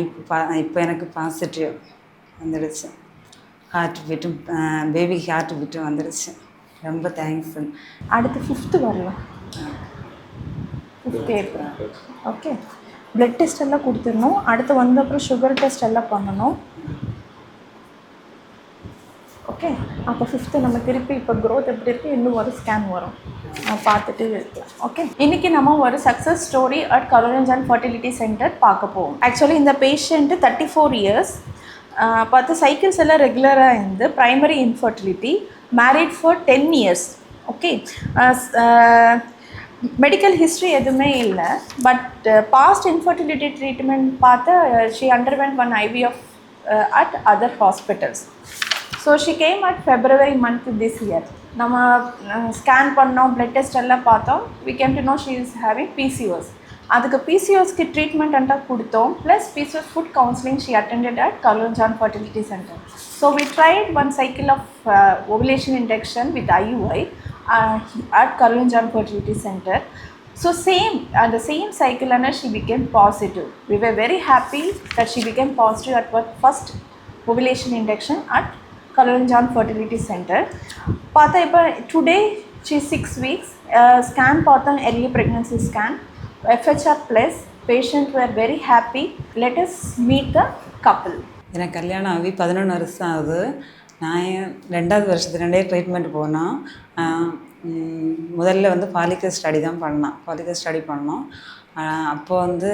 இப்போ எனக்கு பாசிட்டிவ் வந்துடுச்சு. ஹார்ட் பீட்டும் பேபிக்கு ஹார்ட் பீட்டும் வந்துடுச்சு. ரொம்ப தேங்க்ஸ். அடுத்து 5th வரலாம். 5th April. Okay, blood test எல்லாம் கொடுத்துடணும். அடுத்து வந்த அப்புறம் சுகர் டெஸ்ட் எல்லாம் பண்ணணும். ஓகே, அப்போ 5th நம்ம திருப்பி இப்போ க்ரோத் எப்படி இருக்குது, இன்னும் ஒரு ஸ்கேன் வரும், பார்த்துட்டு இருக்கலாம். ஓகே, இன்றைக்கி நம்ம ஒரு success story at Kaloranjan fertility centre பார்க்க போவோம். ஆக்சுவலி இந்த பேஷண்ட்டு 34 இயர்ஸ், பார்த்து சைக்கிள்ஸ் எல்லாம் ரெகுலராக இருந்து primary infertility, married for 10 years. Okay, medical history எதுவுமே இல்லை. பட் பாஸ்ட் இன்ஃபர்டிலிட்டி ட்ரீட்மெண்ட் பார்த்து she underwent one IVF at other hospitals. So she came at February month this year. நம்ம scan பண்ணோம், blood test எல்லாம் பார்த்தோம். We came to know she is having PCOS. அதுக்கு PCOSக்கு treatment எல்லாம் கொடுத்தோம். Plus PCOS food counselling she attended at Kaloranjan fertility centre. So we tried one cycle of ovulation induction with IUI at Kalanchan Fertility Center. So the same cycle and she became positive. We were very happy that she became positive at her first ovulation induction at Kalanchan Fertility Center. Partha ipa today she is 6 weeks. Scan partha early pregnancy scan, FHR plus. Patient were very happy. Let us meet the couple. எனக்கு கல்யாணம் ஆகி 11 வருஷம் ஆகுது. நான் 2வது வருஷத்துலேருந்தே treatment போனோம். முதல்ல வந்து ஃபாலிக்கல் ஸ்டடி தான் பண்ணோம். ஃபாலிக்கல் ஸ்டடி பண்ணோம். அப்போ வந்து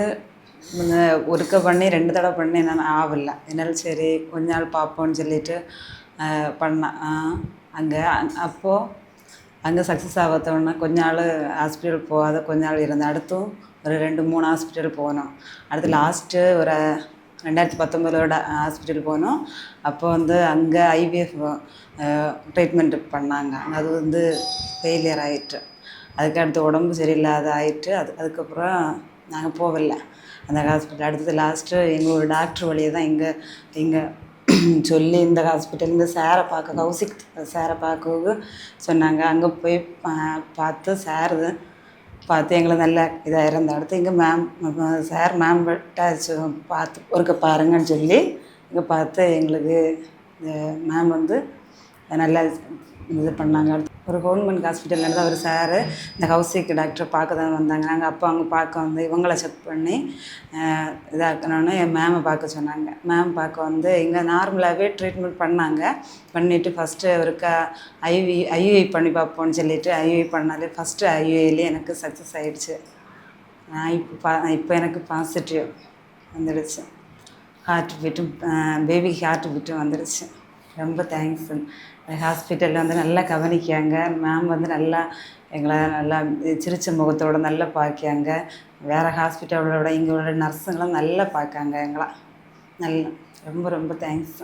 ஒருக்க பண்ணி 2 தடவை பண்ணி நான் ஆகலை. என்னால் சரி கொஞ்ச நாள் பார்ப்போன்னு சொல்லிட்டு பண்ணேன். அங்கே சக்ஸஸ் ஆகாதோன்னா கொஞ்ச நாள் ஹாஸ்பிட்டல் போகாத கொஞ்ச நாள் இருந்தேன். அடுத்தும் ஒரு 2-3 ஹாஸ்பிட்டல் போனோம். அடுத்து லாஸ்ட்டு ஒரு 2019 ஹாஸ்பிட்டல் போனோம். அப்போ வந்து அங்கே IVF ட்ரீட்மெண்ட்டு பண்ணாங்க. அது வந்து ஃபெயிலியர் ஆகிட்டு, அதுக்கு அடுத்து உடம்பு சரியில்லாத ஆகிட்டு அதுக்கப்புறம் நாங்கள் போகலை அந்த ஹாஸ்பிட்டல். அடுத்தது லாஸ்ட்டு எங்கள் ஒரு டாக்டர் வழியே தான் இங்கே சொல்லி இந்த ஹாஸ்பிட்டல் இந்த சாரை பார்க்க கௌசிக் சாரை பார்க்க சொன்னாங்க. அங்கே போய் பார்த்து சார் பார்த்து எங்களை நல்ல இதாக இருந்த. அடுத்து இங்கே மேம் பார்த்து ஒருக்க பாருங்கன்னு சொல்லி இங்கே பார்த்து எங்களுக்கு மேம் வந்து நல்லா இது பண்ணாங்க. ஒரு கவர்மெண்ட் ஹாஸ்பிட்டல்லேருந்து அவர் சார் இந்த கௌசிக் டாக்டரை பார்க்க தான் வந்தாங்க. நாங்கள் அப்போ அங்கே பார்க்க வந்து இவங்கள செக் பண்ணி இதாக்கணுன்னு என் மேமை பார்க்க சொன்னாங்க. மேம் பார்க்க வந்து இங்கே நார்மலாகவே ட்ரீட்மெண்ட் பண்ணாங்க. பண்ணிவிட்டு ஃபஸ்ட்டு ஒருக்கா IUI பண்ணி பார்ப்போன்னு சொல்லிவிட்டு IUI பண்ணாலே ஃபஸ்ட்டு IUIலே எனக்கு சக்ஸஸ் ஆகிடுச்சு. இப்போ எனக்கு பாசிட்டிவ் வந்துடுச்சு. ஹார்ட் பீட்டும் பேபிக்கு ஹார்ட் பீட்டும் வந்துடுச்சு. ரொம்ப தேங்க்ஸ். ஹாஸ்பிட்டலில் வந்து நல்லா கவனிக்காங்க. மேம் வந்து நல்லா எங்களை நல்லா சிரிச்ச முகத்தோடு நல்லா பார்க்காங்க. வேறு ஹாஸ்பிட்டலோட இங்கே உள்ள நர்ஸுங்களாம் நல்லா பார்க்காங்க எங்களை நல்லா. ரொம்ப ரொம்ப தேங்க்ஸ்.